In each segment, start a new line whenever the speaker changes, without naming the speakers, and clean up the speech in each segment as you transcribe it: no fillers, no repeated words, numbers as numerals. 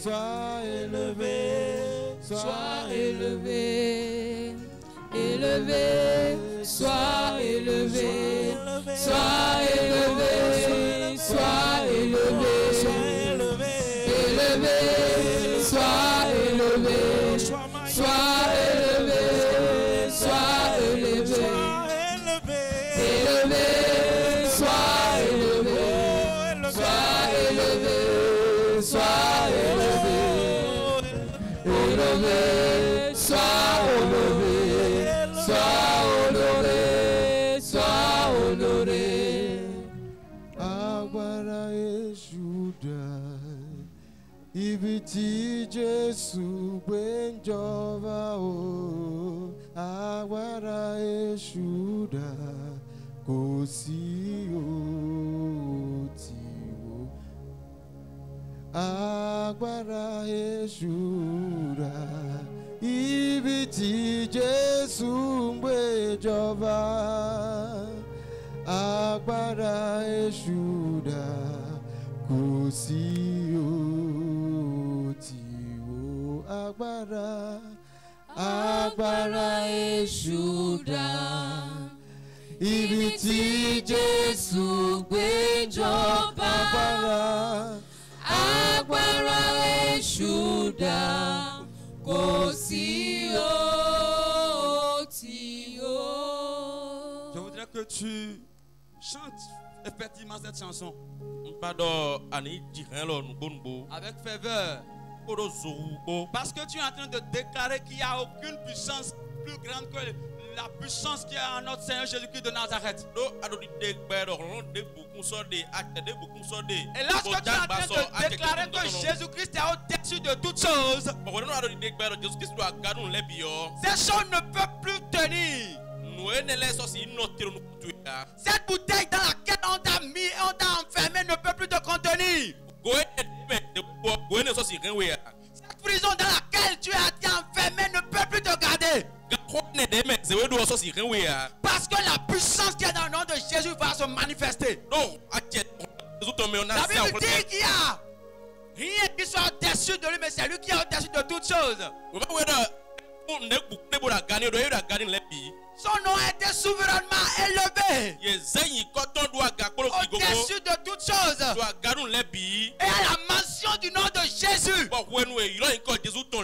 sois élevé,
sois élevé, élevé, sois élevé, sois élevé, sois élevé, élevé, sois élevé, sois élevé, sois élevé, élevé, sois élevé, sois élevé, sois élevé, élevé, sois honoré, sois honoré, sois honoré.
Agbára Èṣù dà, ibi tí Jésù gbé ń jọba o. Agbára Èṣù dà, kò sí o tí o. Agbára Èṣù dà, ibi tí Jésù gbé jọba. Agbára Èṣù dà, kò sí o tí o. Agbára
Èṣù dà, ibi tí Jésù gbé jọba. Agbára Èṣù dà, kò sí o tí o.
Je voudrais que tu chantes effectivement cette chanson avec ferveur. Parce que tu es en train de déclarer qu'il n'y a aucune puissance plus grande que la puissance qu'il y a en notre Seigneur Jésus-Christ de Nazareth. Et lorsque tu es en train de déclarer que Jésus-Christ est au-dessus de toutes choses, ces choses ne peuvent plus tenir. Cette bouteille dans laquelle on t'a mis, on t'a enfermé ne peut plus te contenir. Cette prison dans laquelle tu as été enfermé ne peut plus te garder. Parce que la puissance qui est dans le nom de Jésus va se manifester. La Bible dit qu'il y a rien qui soit au-dessus de lui, mais c'est lui qui est au-dessus de toutes choses. Son nom a été souverainement élevé au-dessus de toutes choses. Et à la mention du nom de Jésus, tout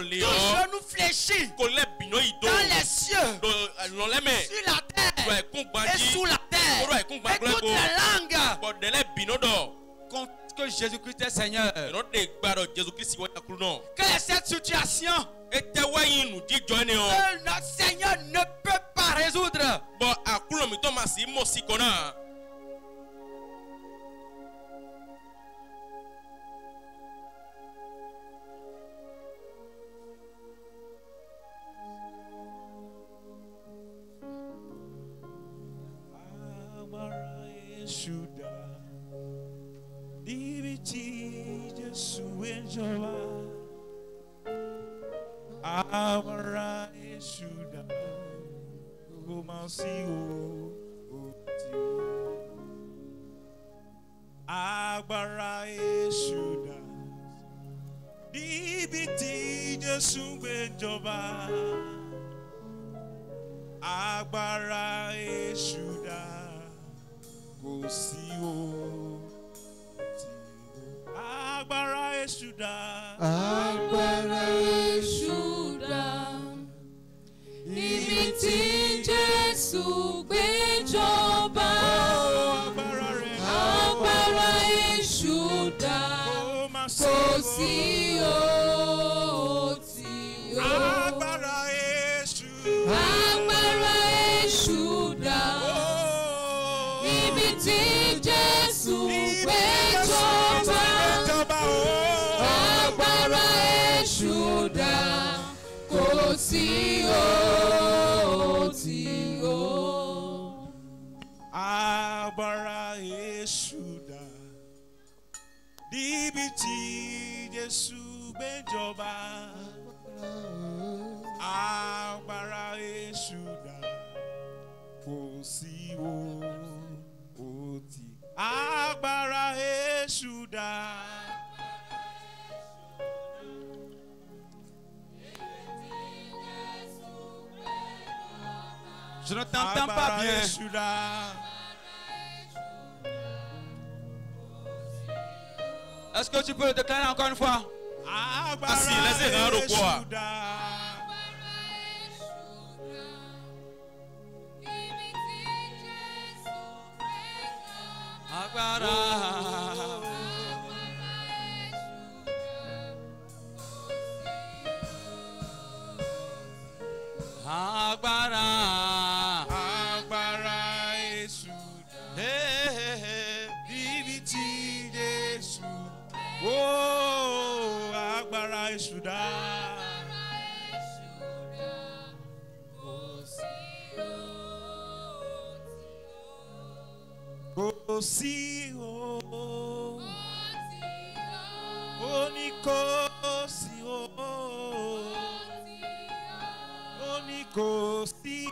genou fléchit dans les cieux, sur la terre et sous la terre, et toutes les langues confessent que Jésus-Christ est Seigneur. Quelle est cette situation que notre Seigneur ne peut pas résoudre?
Agbára Èṣù dà, kò máa sí o tí o. Agbára Èṣù dà, níbi tí Jésù gbé jọba. Agbára Èṣù dà, kò sí o tí o. Agbára Èṣù dà.
Agbára Èṣù dà, ibi tí Jésù gbé jọba. Agbára Èṣù dà, kò sí o tí o.
Agbára Èṣù.
Agbára Èṣù dà, ibi tí Jésù gbé jọba. Agbára Èṣù dà, kò sí o tí o.
Agbára Èṣù dà, níbi tí Jésù gbé jọba. Agbára Èṣù dà, kò sí o tí. Agbára Èṣù dà.
Je ne t'entends pas bien. Est-ce que tu peux le déclarer encore une fois?
Assim, laissez rien de quoi.
Oh, agbára èṣù dà. Kò sí o. Ó ní kò sí o. Ó ní kò sí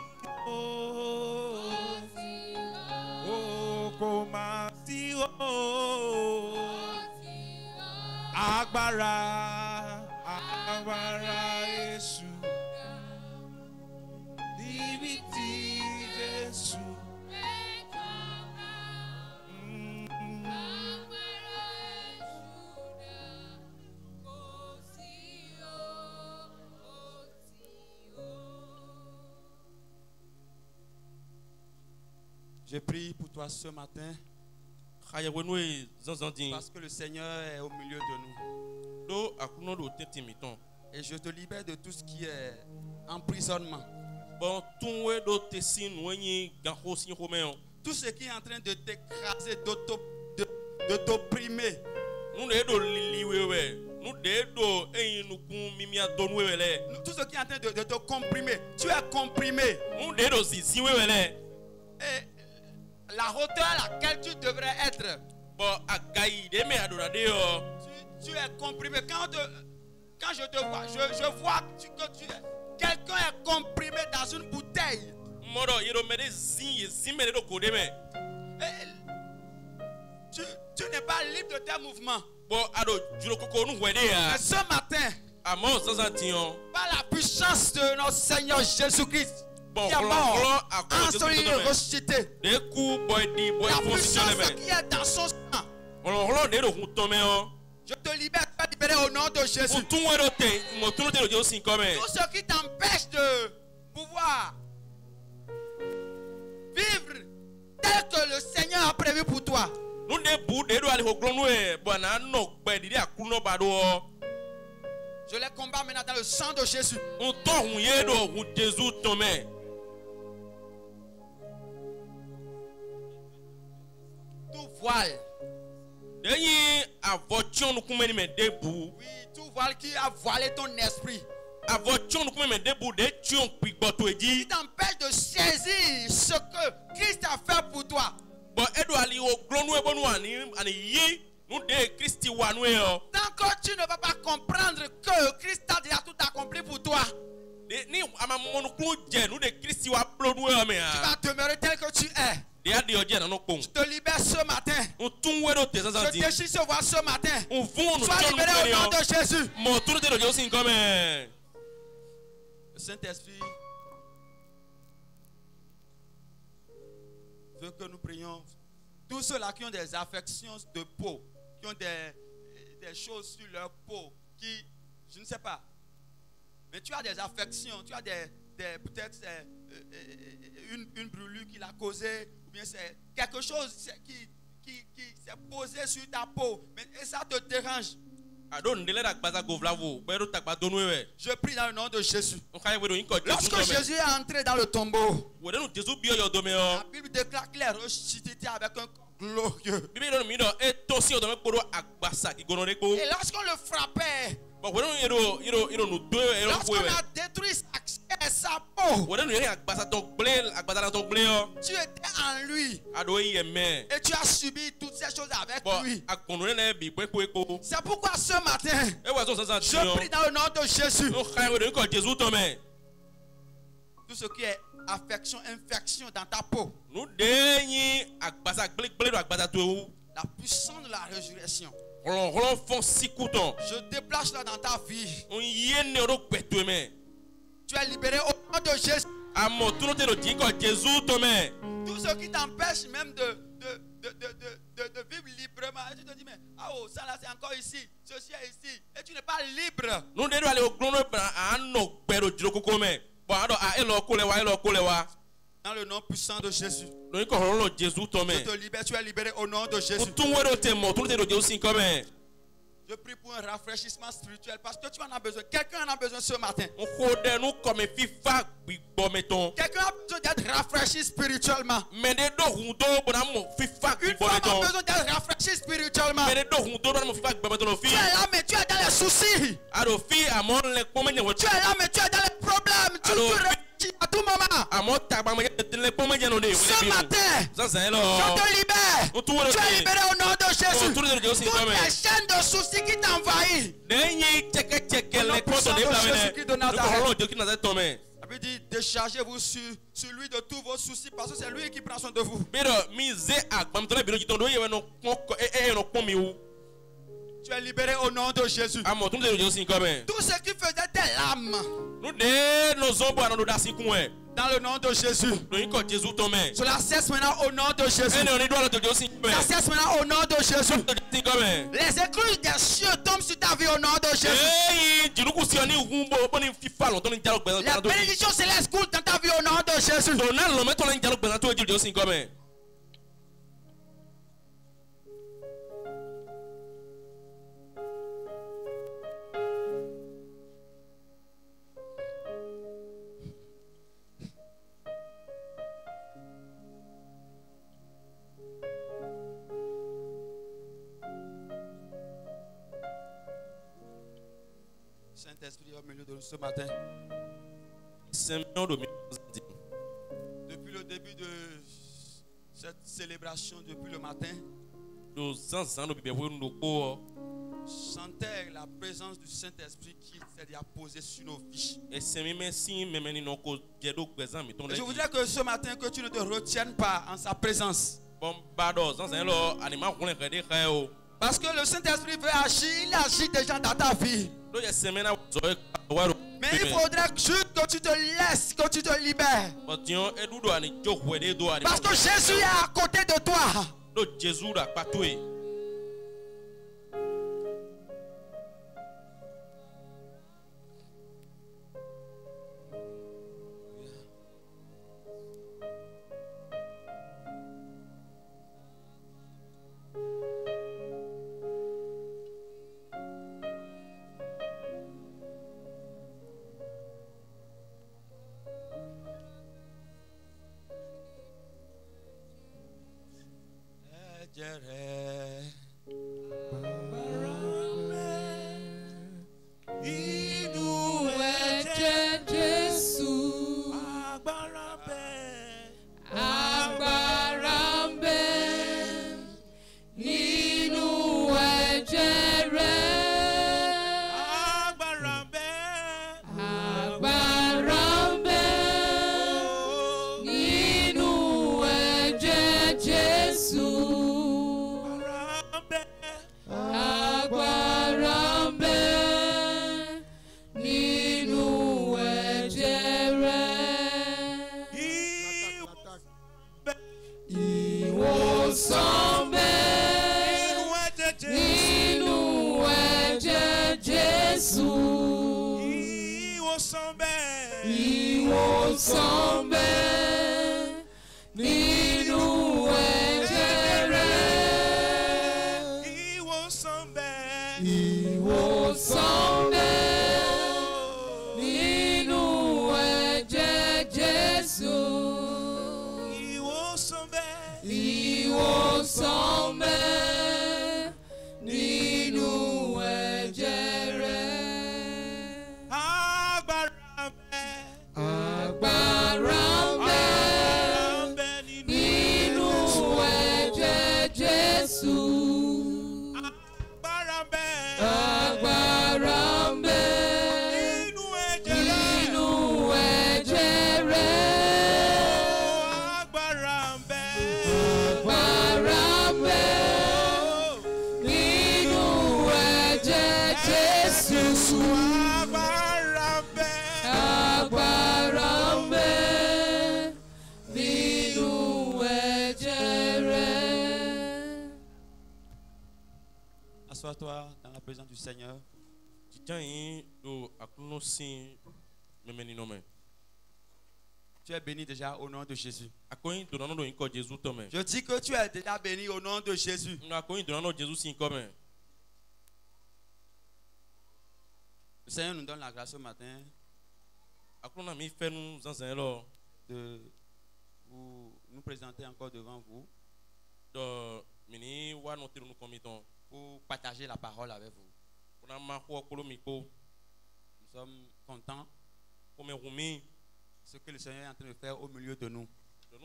o. Ó kò má sí o. Agbára, agbára èṣù, níbi tí Jésù.
Je prie pour toi ce matin. Parce que le Seigneur est au milieu de nous. Et je te libère de tout ce qui est emprisonnement. Tout ce qui est en train de t'écraser, de t'opprimer. Tout ce qui est en train de te comprimer. Tu es comprimé. Et la hauteur à laquelle tu devrais être. Tu es comprimé. Quand je te vois, je vois que tu es. Quelqu'un est comprimé dans une bouteille. Tu n'es pas libre de tes mouvements. Mais ce matin, par la puissance de notre Seigneur Jésus-Christ, qui est mort, enseigné, ressuscité, la puissance qui est dans son sang, je te libère, tu vas libérer au nom de Jésus. Tout ce qui t'empêche de pouvoir vivre tel que le Seigneur a prévu pour toi. Je les combats maintenant dans le sang de Jésus. Tout voile. Oui, tout voile qui a voilé ton esprit. Qui t'empêche de saisir ce que Christ a fait pour toi. Tant que tu ne vas pas comprendre que Christ a déjà tout accompli pour toi, tu vas demeurer tel que tu es. Je te libère ce matin. Je déchire ce voile ce matin. Sois libéré au nom de Jésus. Le Saint-Esprit veut que nous prions. Tous ceux-là qui ont des affections de peau, qui ont des choses sur leur peau, qui, je ne sais pas, mais tu as des affections, tu as peut-être une brûlure qui l'a causé, ou bien c'est quelque chose qui s'est posé sur ta peau, et ça te dérange. Je prie dans le nom de Jésus. Lorsque Jésus est entré dans le tombeau, la Bible déclare qu'il est ressuscité avec un corps glorieux. Et lorsqu'on le frappait, lorsqu'on a détruit sa peau, tu étais en lui et tu as subi toutes ces choses avec lui. C'est pourquoi ce matin, je prie dans le nom de Jésus. Tout ce qui est affection, infection dans ta peau, la puissance de la résurrection, je déplace là dans ta vie. Tu es libéré au nom de Jésus.
Amo tout le dit que Jésus tombe.
Tout ce qui t'empêche même de vivre librement. Et tu te dis, mais oh, ça là c'est encore ici, ceci est ici. Et tu n'es pas libre.
Nous devons aller au grand à nos pères de Jokokome. Bon, alors, à Elokolewa.
Dans le nom puissant de Jésus.
Je
te libère, tu es libéré au nom de Jésus. Je prie pour un rafraîchissement spirituel parce que tu en as besoin. Quelqu'un en a besoin ce matin. Quelqu'un a besoin d'être rafraîchi spirituellement. Une femme a besoin d'être rafraîchi spirituellement. Tu es là mais tu es dans les soucis. Tu es là mais tu es dans les problèmes. Tu réfléchis à tout moment. Ce matin, je te libère. Tu es libéré au nom de Jésus. Toutes les chaînes de soucis qui t'envahissent. La Bible dit, déchargez-vous sur lui de tous vos soucis parce que c'est lui qui prend soin de vous. Tu es libéré au nom de Jésus. Tout ce qui faisait tes larmes. Dans le nom de Jésus. Cela cesse maintenant au nom de Jésus. Ça cesse maintenant au nom de Jésus. Les écluses des cieux tombent sur ta vie au nom de Jésus. Les bénédictions célestes coulent dans ta vie au nom de Jésus. Saint-Esprit au milieu de nous ce matin. Depuis le début de cette célébration, depuis le matin, sentais la présence du Saint-Esprit qui s'est déjà posée sur nos vies. Et je voudrais que ce matin, que tu ne te retiennes pas en sa présence. Parce que le Saint-Esprit veut agir, il agit déjà dans ta vie. Mais il faudrait juste que tu te laisses, que tu te libères. Parce que Jésus est à côté de toi.
Agbára
Assois-toi dans la présence du Seigneur. Tu es béni déjà au nom de Jésus. Je dis que tu es déjà béni au nom de Jésus. Le Seigneur nous donne la grâce ce matin de nous présenter encore devant vous pour partager la parole avec vous. Nous sommes contents de ce que le Seigneur est en train de faire au milieu de nous. Nous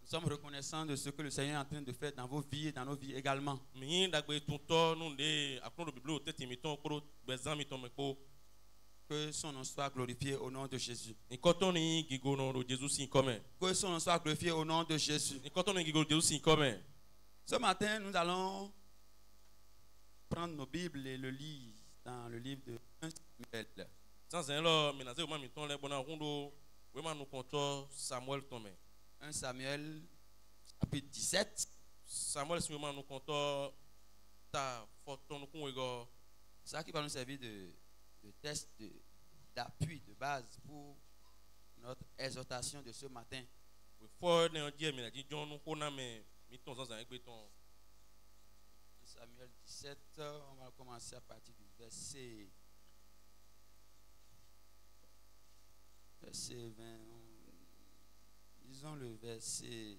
sommes reconnaissants de ce que le Seigneur est en train de faire dans vos vies et dans nos vies également. Que son nom soit glorifié au nom de Jésus. Que son nom soit glorifié au nom de Jésus. Ce matin, nous allons prendre nos Bibles et le lire dans le livre de 1 Samuel. 1 Samuel, chapitre 17. Ça qui va nous servir de test, d'appui, de base pour notre exhortation de ce matin. Samuel 17, on va commencer à partir du verset 20. Disons le verset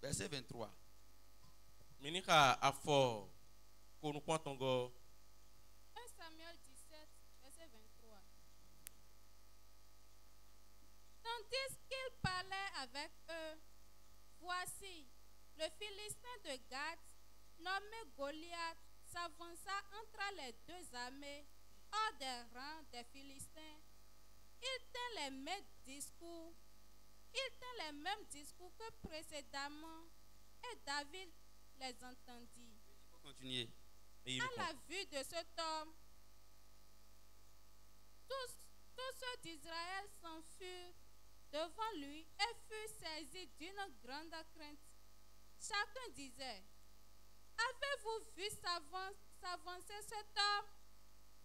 23.
1 Samuel 17, verset 23. Tandis qu'il parlait avec eux, voici, le Philistin de Gath, nommé Goliath, s'avança entre les deux armées, hors des rangs des Philistins. Il tint les mêmes discours que précédemment, et David les entendit.
Continuez.
À la vue de cet homme, tous ceux d'Israël s'enfuirent devant lui et furent saisis d'une grande crainte. Chacun disait: avez-vous vu s'avancer cet homme?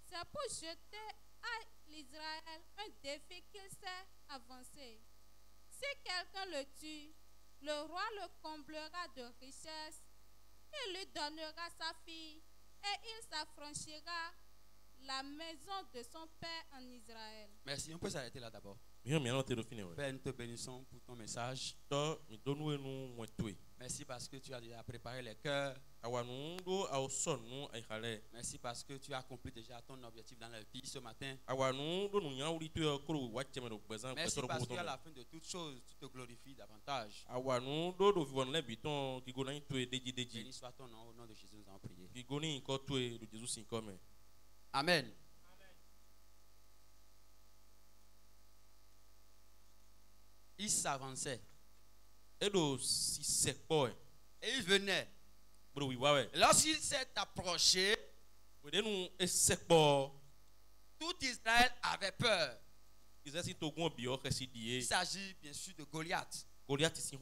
C'est pour jeter à l'Israël un défi qu'il sait avancer. Si quelqu'un le tue, le roi le comblera de richesses. Il lui donnera sa fille et il s'affranchira la maison de son père en Israël.
Merci, on peut s'arrêter là d'abord. Père, nous te bénissons pour ton message. Merci parce que tu as déjà préparé les cœurs. Merci parce que tu as accompli déjà ton objectif dans la vie ce matin. Merci parce qu'à la fin de toutes choses, tu te glorifies davantage. Béni soit ton nom, au nom de Jésus, nous avons prié. Amen. Il s'avançait. Et il venait. Lorsqu'il s'est approché, tout Israël avait peur. Il s'agit bien sûr de Goliath. Goliath,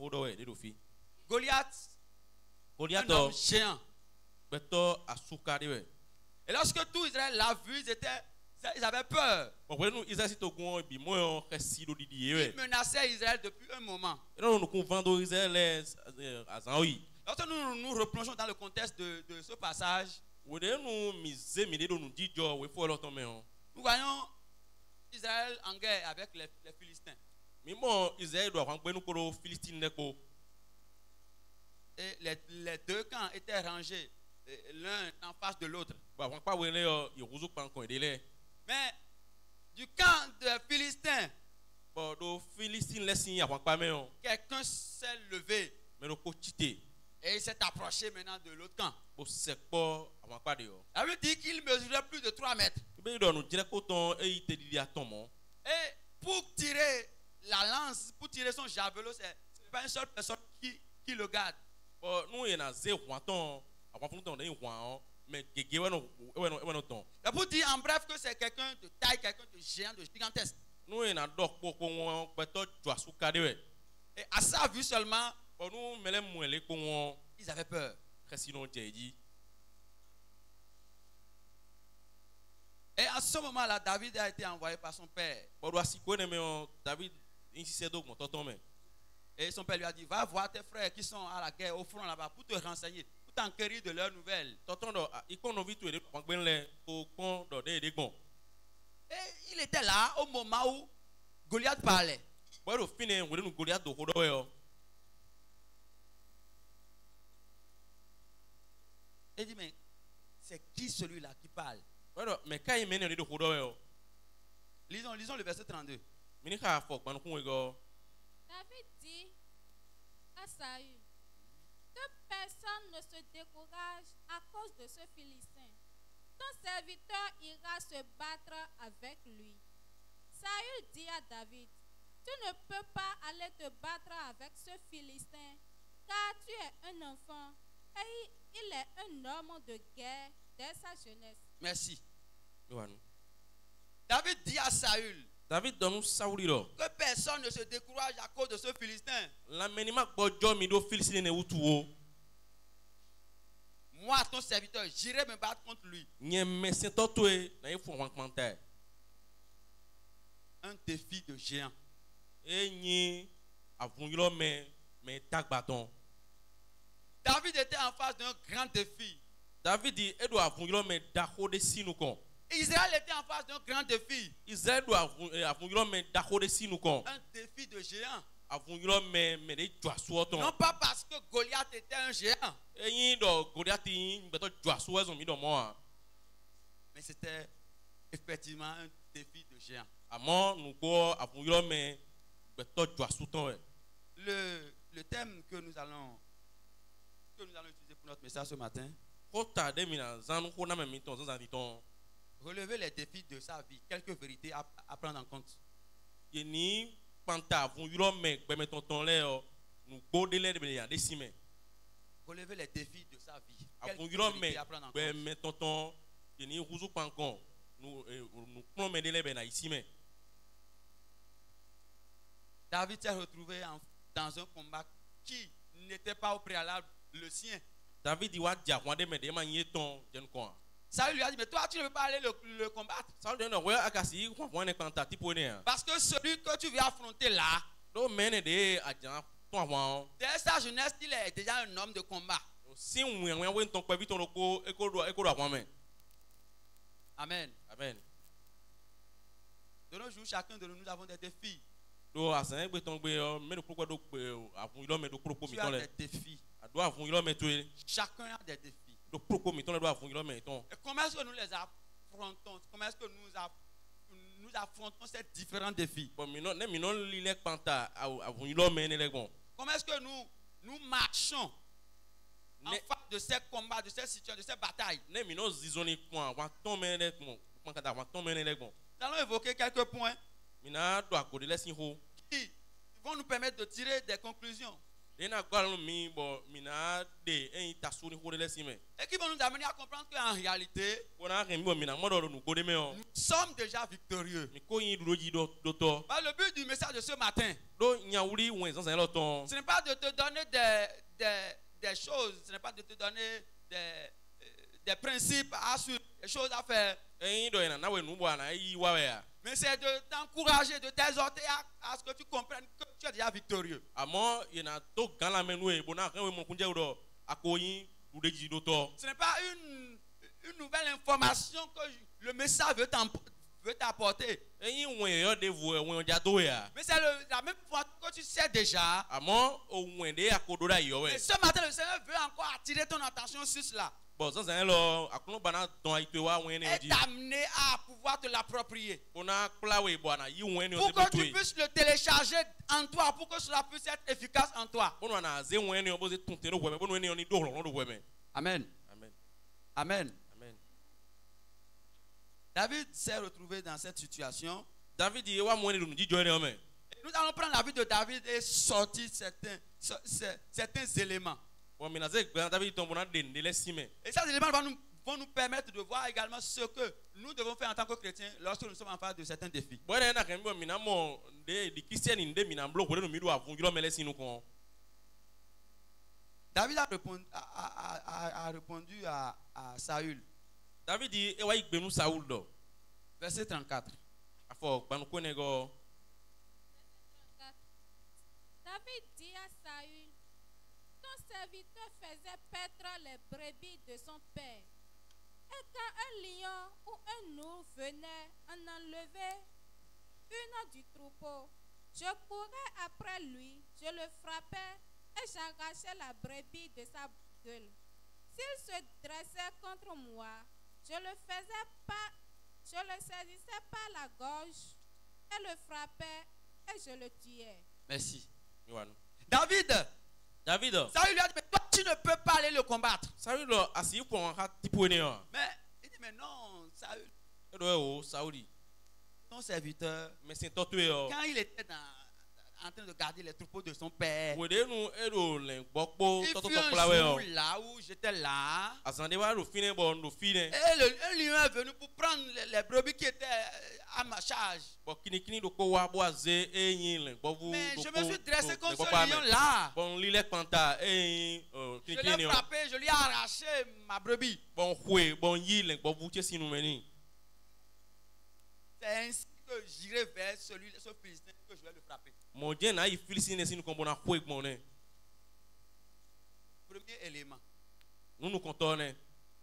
un homme géant. Et lorsque tout Israël l'a vu, ils avaient peur. Il menaçait Israël depuis un moment. Lorsque nous nous replongeons dans le contexte de ce passage, nous voyons Israël en guerre avec les Philistins. Et les deux camps étaient rangés, l'un en face de l'autre. Mais du camp des Philistins, quelqu'un s'est levé et il s'est approché maintenant de l'autre camp. Ça veut dire qu'il mesurait plus de 3 mètres. Et pour tirer la lance, pour tirer son javelot, ce n'est pas une seule personne qui le garde. Pour dire en bref que c'est quelqu'un de taille, quelqu'un de géant, de gigantesque. Et à sa vue seulement,
Bon, nous, mais les moelleux qu'on
ils avaient peur.
sinon j'ai dit.
Et à ce moment-là, David a été envoyé par son père.
Bon, doit s'y connaître, mais David, insiste donc, mon tonton, mais.
Et son père lui a dit, va voir tes frères qui sont à la guerre au front là-bas pour te renseigner, pour t'enquérir de leurs nouvelles.
Tonton, il qu'on a vu tout et au con des bons.
Et il était là au moment où Goliath parlait.
Bon, au fin, on nous Goliath de Hodoyo.
Il dit, mais c'est qui celui-là qui parle?
Bon, mais quand il mène de Hodoyo,
Lisons le verset 32.
Minika a fort, man, qu'on ego.
David dit à Saül que personne ne se décourage à cause de ce Philistin. Ton serviteur ira se battre avec lui. Saül dit à David, tu ne peux pas aller te battre avec ce Philistin, car tu es un enfant et il est un homme de guerre dès sa jeunesse.
Merci. David dit à Saül
David donne Saouliro.
que personne ne se décourage à cause de ce Philistin.
La menima bojo mi do Philistin ne utuo.
Moi, ton serviteur, j'irai me battre contre lui.
Nye me sentotoe na il faut commentaire.
Un défi de géant.
Et ni avunilo me tag bâton.
David était en face d'un grand défi.
David dit Edo avunilo me dako de sinukon.
Israël était en face d'un grand défi.
Israël do avunilo me dako de sinukon.
Un défi de géant.
Avunilo me de joasuoton.
Non pas parce que Goliath était un géant,
Et ni do Goliath yin beto joasuo mi do mo.
mais c'était effectivement un défi de géant.
Amo nous go avunilo me beto joasuton.
Le thème que nous allons utiliser pour notre message ce matin,
Kota de mina zanu ko na me miton zanziton.
relever les défis de sa vie, quelques vérités à prendre en compte.
Yeni panta avunilo me gbeme tonton le nous go de le de ya desime.
Relever les défis de sa vie, quelques
Avunilo me
vérités à prendre en compte.
gbeme tonton yeni ruzu pankon nous plombe de le na isime.
David s'est retrouvé dans un combat qui n'était pas au préalable le sien.
David dit wa dia kwa de me de ma yeton jen ko.
Saül lui a dit, mais toi tu ne peux pas aller le combattre.
Saul de no we akasi kwa ne panta tipo ne.
Parce que celui que tu viens affronter là,
Do mene de ajan ton wa.
dès sa jeunesse, il est déjà un homme de combat.
Si we ton kwa biton ko eko do kwa men.
Amen.
Amen.
De nos jours, chacun de nous avons des défis.
Do asan gbe ton gbe me do pro do avunilo me do propos mi
Tu as
ton le.
des défis.
Do avunilo me to e.
Chacun a des défis.
Do propos mi ton le do avunilo me ton.
Et comment est-ce que nous les affrontons? Comment est-ce que nous affrontons ces différents défis?
Bon mi non li le panta avunilo me ne le bon.
Comment est-ce que nous marchons en face de ces combats, de ces situations, de ces batailles?
Ne mi non zizoni kwa wa ton me le bon. Pankata wa ton me ne le bon.
Nous allons évoquer quelques points
Mina do akode le sin ho.
qui vont nous permettre de tirer des conclusions
Dena gwalon mi bo mina de en tasuni ho le sin me.
et qui vont nous amener à comprendre qu'en réalité,
Bona re mi bo mina modo no gode me o.
nous sommes déjà victorieux.
Mi ko yin do ji do to.
Bah, le but du message de ce matin,
Do nyawuri wen zan lo ton.
ce n'est pas de te donner des choses, ce n'est pas de te donner des principes à suivre, des choses à faire,
En do na we nu bo na yi wa we ya.
mais c'est de t'encourager, de t'exhorter à ce que tu comprennes que tu es déjà victorieux.
Amo yena to gan la menu e bona kan we mo kunje do akoyin du de ji do to.
Ce n'est pas une nouvelle information que le message veut t'apporter,
Eyin wen yo de vo wen ja do ya.
mais c'est la même fois que tu sais déjà.
Amo o wen de akodo da yo we.
Et ce matin, le Seigneur veut encore attirer ton attention sur cela
Bon zan lo akuno bana ton aitwe wa wen ne
et
di.
t'amener à pouvoir te l'approprier.
Bona kla we bo na yi wen ne o
Pour
se
que tu
betwe.
puisses le télécharger en toi, pour que cela puisse être efficace en toi.
Bona na ze wen ne o bo se tunte do we bona ne oni do lo do we me.
Amen.
Amen.
Amen.
Amen.
David s'est retrouvé dans cette situation.
David dit wa mo ne do ji jo ne o me.
Et nous allons prendre la vie de David et sortir certains éléments.
Bon mina ze gbe David ton bona de le sin me.
Et ces éléments vont nous permettre de voir également ce que nous devons faire en tant que chrétiens lorsque nous sommes en face de certains défis. David a répondu à Saül.
David dit,
Verset 34.
David dit à Saül, ton serviteur faisait paître les brebis de son père. Et quand un lion ou un ours venait en enlever une du troupeau, je courais après lui, je le frappais et j'arrachais la brebis de sa gueule. S'il se dressait contre moi, je le saisissais par la gorge et le frappais et je le tuais.
Merci.
David.
Saül lui a dit, mais toi tu ne peux pas aller le combattre.
Mais
il dit, mais non, Saül,
Saül,
ton serviteur,
mais c'est toi.
quand il était en train de garder les troupeaux de son père, il fut un jour là où j'étais là, et un lion est venu pour prendre les brebis qui étaient à ma charge. Mais je me suis dressé contre ce lion-là. Je l'ai frappé, je lui ai arraché ma brebis. C'est ainsi que j'irai vers ce Philistin que je vais le frapper. Premier élément.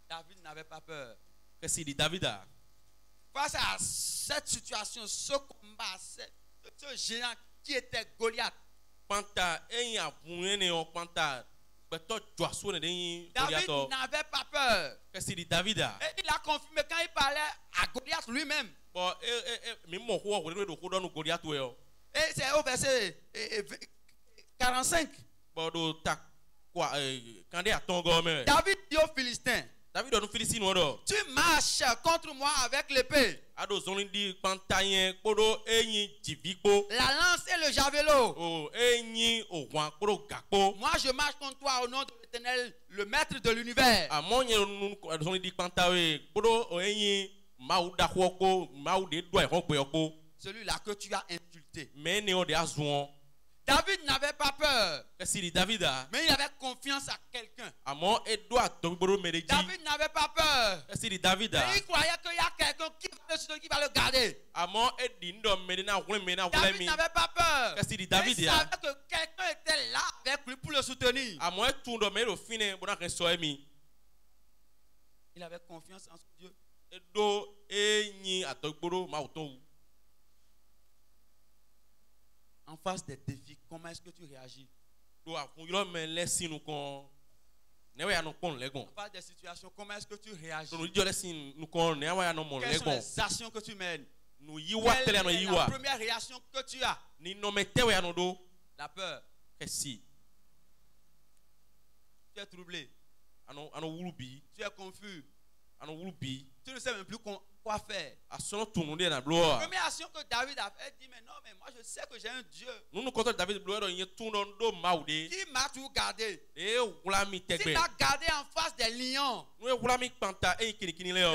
David n'avait pas peur. Face à cette situation, ce combat, ce géant qui était Goliath, David n'avait pas peur. Et il a confirmé quand il parlait à Goliath lui-même. Et c'est au verset 45. David dit aux Philistins, tu marches contre moi avec l'épée, la lance et le javelot. Moi je marche contre toi au nom de l'Éternel, le maître de l'univers. Celui-là que tu as insulté. David n'avait pas peur, mais il avait confiance à quelqu'un. David n'avait pas peur, mais il croyait qu'il y a quelqu'un qui va le garder. David n'avait pas peur, mais il savait que quelqu'un était là avec lui pour le soutenir. Il avait confiance en son Dieu. En face des défis, comment est-ce que tu réagis? En face des situations, comment est-ce que tu réagis? Quelles sont les actions que tu mènes? Quelle est la première réaction que tu as? La peur. Tu es troublé. Tu es confus. Tu ne sais même plus quoi faire. La première action que David a fait, il dit, mais non, mais moi je sais que j'ai un Dieu qui m'a tout gardé. S'il m'a gardé en face des lions, je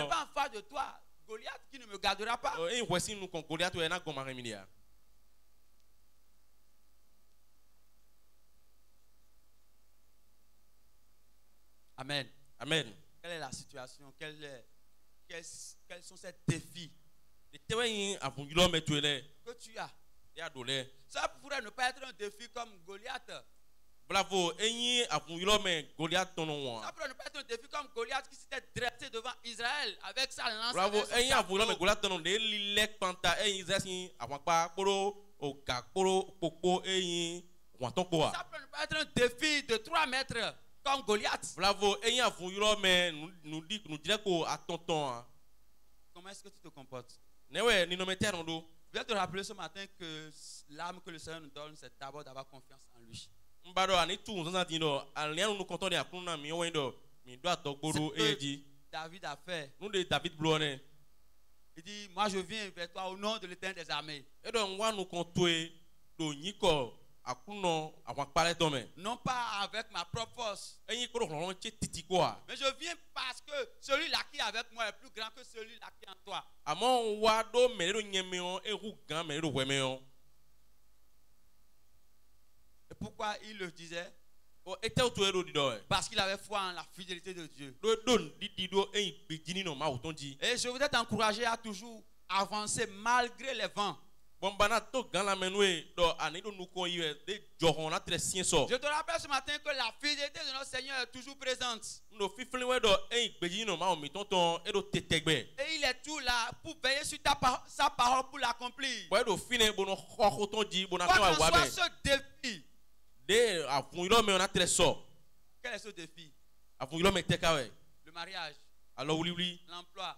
pas en face de toi, Goliath qui ne me gardera pas. Amen.
Amen.
Quelle est la situation? Quels sont ces défis que tu as? Ça pourrait ne pas être un défi comme Goliath. Ça pourrait ne pas être un défi comme Goliath qui s'était dressé devant Israël avec sa lance. Ça pourrait ne pas être un défi de 3 mètres comme Goliath.
Comment
est-ce que tu te comportes? Je viens te rappeler ce matin que l'arme que le Seigneur nous donne, c'est d'abord d'avoir confiance en lui. Ce que David a fait. Il dit, moi je viens vers toi au nom de l'Éternel des armées. Non pas avec ma propre force.
Mais
Mais je viens parce que celui-là qui est avec moi est plus grand que celui-là qui est en toi. Et pourquoi il le disait? Parce qu'il avait foi en la fidélité de Dieu. Et je voudrais t'encourager à toujours avancer malgré les vents. Je te rappelle ce matin que la fidélité de notre Seigneur est toujours présente. Et il est tout là pour veiller sur sa parole pour l'accomplir. Quoi que soit ce défi. Quel est ce défi? Le mariage, l'emploi,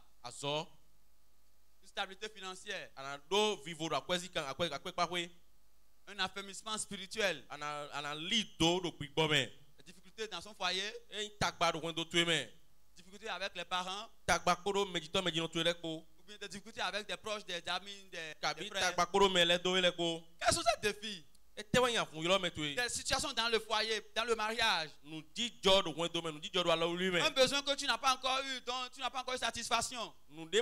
une stabilité financière, un affermissement spirituel, des difficultés dans son foyer, difficultés avec les parents, ou bien des difficultés avec des proches, des amis, des frères. Quels sont ces défis? Des situations dans le foyer, dans le mariage. Un besoin que tu n'as pas encore eu, dont tu n'as pas encore eu satisfaction. Et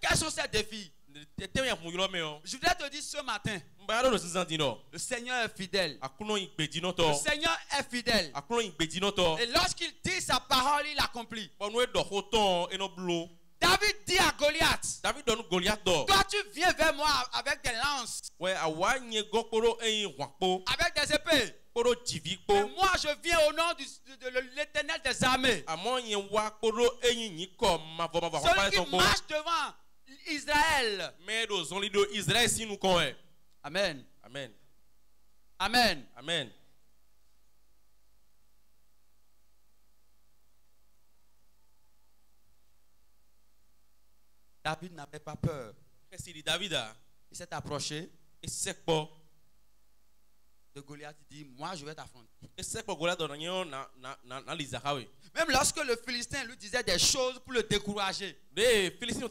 quels sont ces défis? Je voudrais te dire ce matin, le Seigneur est fidèle. Le Seigneur est fidèle. Et lorsqu'il dit sa parole, il l'accomplit. David dit à Goliath, toi tu viens vers moi avec des lances, avec des épées. Et moi je viens au nom de l'Éternel des armées. Celui qui marche devant Israël. Amen.
Amen.
Amen.
Amen.
David n'avait pas peur. Il s'est approché de Goliath. Il dit, moi je vais t'affronter. Même lorsque le Philistin lui disait des choses pour le décourager. Le Philistin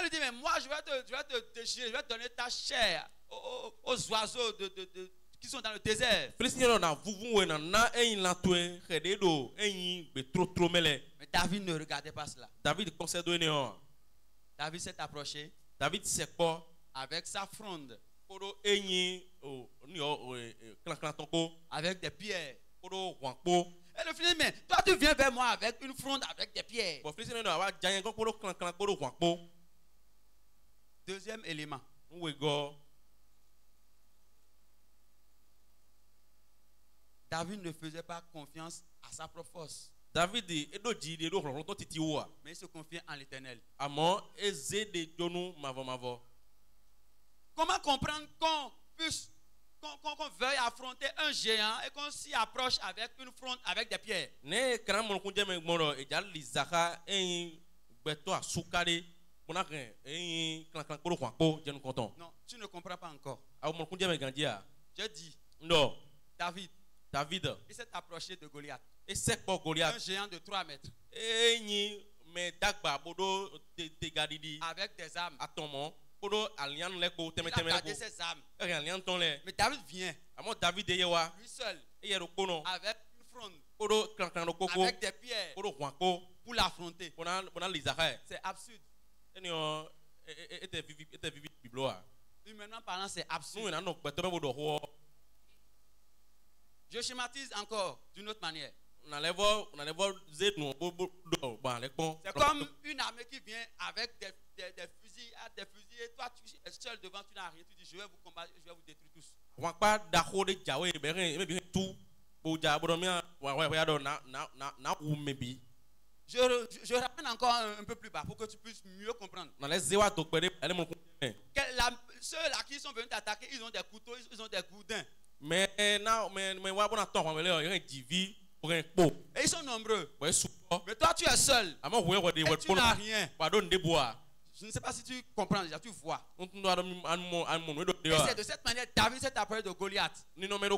lui dit, mais moi je vais te déchirer, je vais te donner ta chair aux oiseaux qui sont dans le désert. Mais David ne regardait pas cela. David s'est approché avec sa fronde, avec des pierres. Et le Philistin dit, mais toi tu viens vers moi avec une fronde avec des pierres. Deuxième élément. David ne faisait pas confiance à sa propre force. Mais il se confiait en l'Éternel. Comment comprendre qu'on veuille affronter un géant et qu'on s'y approche avec une fronde avec des pierres? Non, tu ne comprends pas encore. Je dis, David, il s'est approché de Goliath. Un géant de 3 mètres. Avec des armes. Il a gardé ses armes. Mais David vient. Lui seul. Avec une fronde. Avec des pierres. Pour l'affronter. C'est absurde. Humainement parlant, c'est absurde. Je schématise encore d'une autre manière. C'est comme une armée qui vient avec des fusils et toi tu es seul devant, tu n'as rien, tu dis je vais vous combattre, je vais vous détruire tous. Je ramène encore un peu plus bas pour que tu puisses mieux comprendre. Ceux-là qui sont venus t'attaquer, ils ont des couteaux, ils ont des goudins. Et ils sont nombreux. Mais toi tu es seul. Et tu n'as rien. Je ne sais pas si tu comprends déjà, tu vois. Et c'est de cette manière David s'est approché de Goliath. Il a 3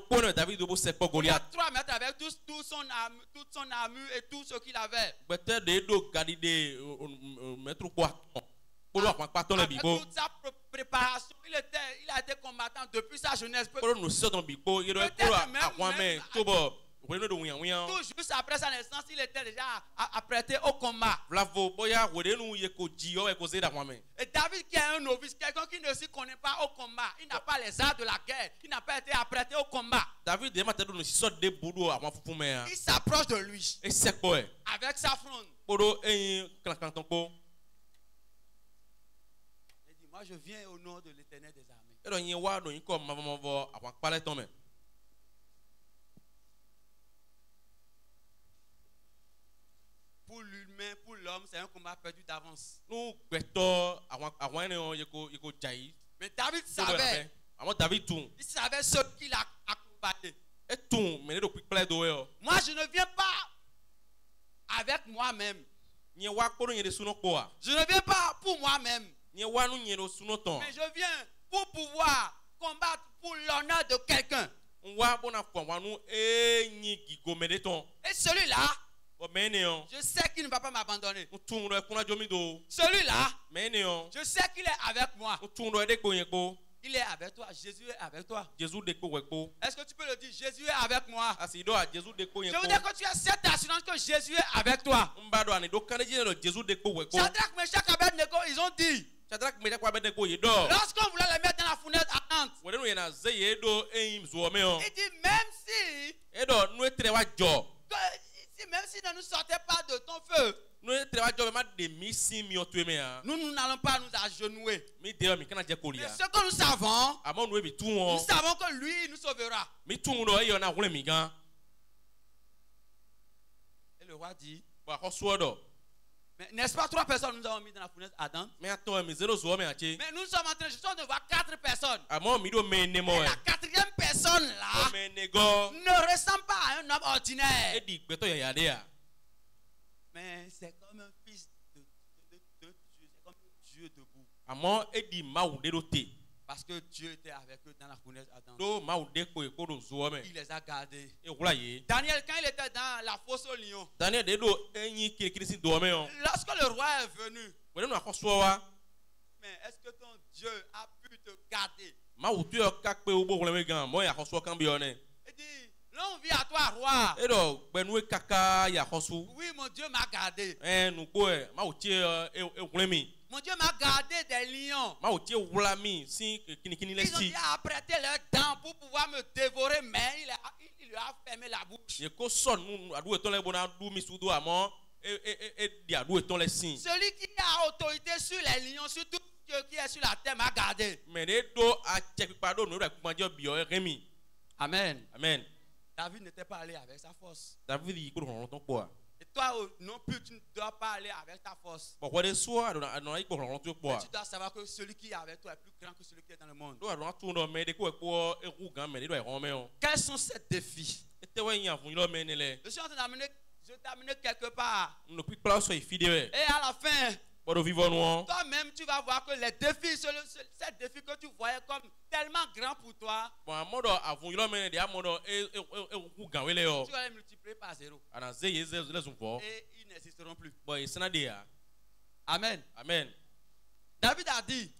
mètres avec toute son armure et tout ce qu'il avait. toute sa préparation, il a été combattant depuis sa jeunesse. Peut-être même tout juste après sa naissance, il était déjà apprêté au combat. Et David qui est un novice, quelqu'un qui ne s'y connaît pas au combat, il n'a pas les arts de la guerre, il n'a pas été apprêté au combat. Il s'approche de lui avec sa fronde. Il dit, moi je viens au nom de l'Éternel des armées. Pour l'humain, pour l'homme, c'est un combat perdu d'avance. Mais David savait. Il savait ce qu'il a accompagné. Moi, je ne viens pas avec moi-même. Je ne viens pas pour moi-même. Mais je viens pour pouvoir combattre pour l'honneur de quelqu'un. Et celui-là, je sais qu'il ne va pas m'abandonner. Celui-là, je sais qu'il est avec moi. Il est avec toi. Jésus est avec toi. Est-ce que tu peux le dire? Jésus est avec moi. Je veux dire que tu as cette assurance que Jésus est avec toi. Shadrach, Meshach, Abednego, ils ont dit, lorsqu'on voulait les mettre dans la fenêtre ardente, il dit, même s'il ne nous sortait pas de ton feu, nous n'allons pas nous agenouiller. Mais ce que nous savons que lui, il nous sauvera. Et le roi dit, n'est-ce pas 3 personnes nous avons mis dans la fenêtre ardente? Mais nous sommes en train de voir 4 personnes. Et la 4e personne là ne ressemble pas à un homme ordinaire. Mais c'est comme un fils de Dieu, c'est comme un Dieu debout. Parce que Dieu était avec eux dans la fenêtre ardente. Il les a gardés. Daniel, quand il était dans la fosse au lion, lorsque le roi est venu, mais est-ce que ton Dieu a pu te garder? Il dit, l'on vit à toi, roi. Oui, mon Dieu m'a gardé. Mon Dieu m'a gardé des lions. Ils ont dit à apprêter leurs dents pour pouvoir me dévorer, mais il lui a fermé la bouche. Celui qui a autorité sur les lions, sur tout ce qui est sur la terre, m'a gardé. Amen.
Amen.
David n'était pas allé avec sa force. Et toi non plus, tu ne dois pas aller avec ta force. Mais tu dois savoir que celui qui est avec toi est plus grand que celui qui est dans le monde. Quels sont ces défis? Je suis en train d'amener quelque part. Et à la fin, toi-même, tu vas voir que les défis, ces défis que tu voyais comme tellement grands pour toi, tu vas les multiplier par 0. Et ils n'existeront plus. Amen.
Amen.
David a dit,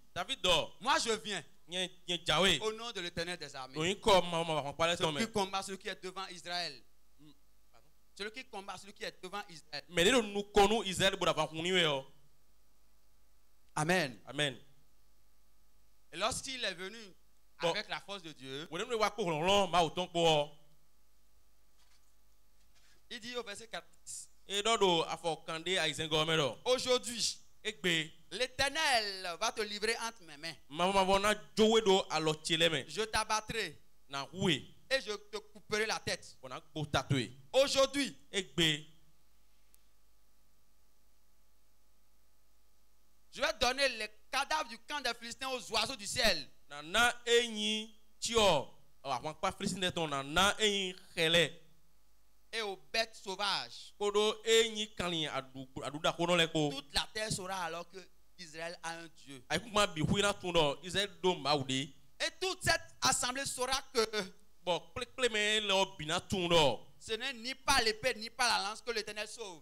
moi je viens au nom de l'Éternel des armées. Celui qui combat celui qui est devant Israël. Celui qui combat celui qui est devant Israël. Amen.
Amen.
Et lorsqu'il est venu avec la force de Dieu, il dit au verset 4, aujourd'hui, l'Éternel va te livrer entre mes mains. Je t'abattrai et je te couperai la tête. Aujourd'hui, je vais donner les cadavres du camp des Philistins aux oiseaux du ciel. Et aux bêtes sauvages. Toute la terre saura alors que Israël a un Dieu. Et toute cette assemblée saura que Ce n'est ni par l'épée ni par la lance que l'Éternel sauve.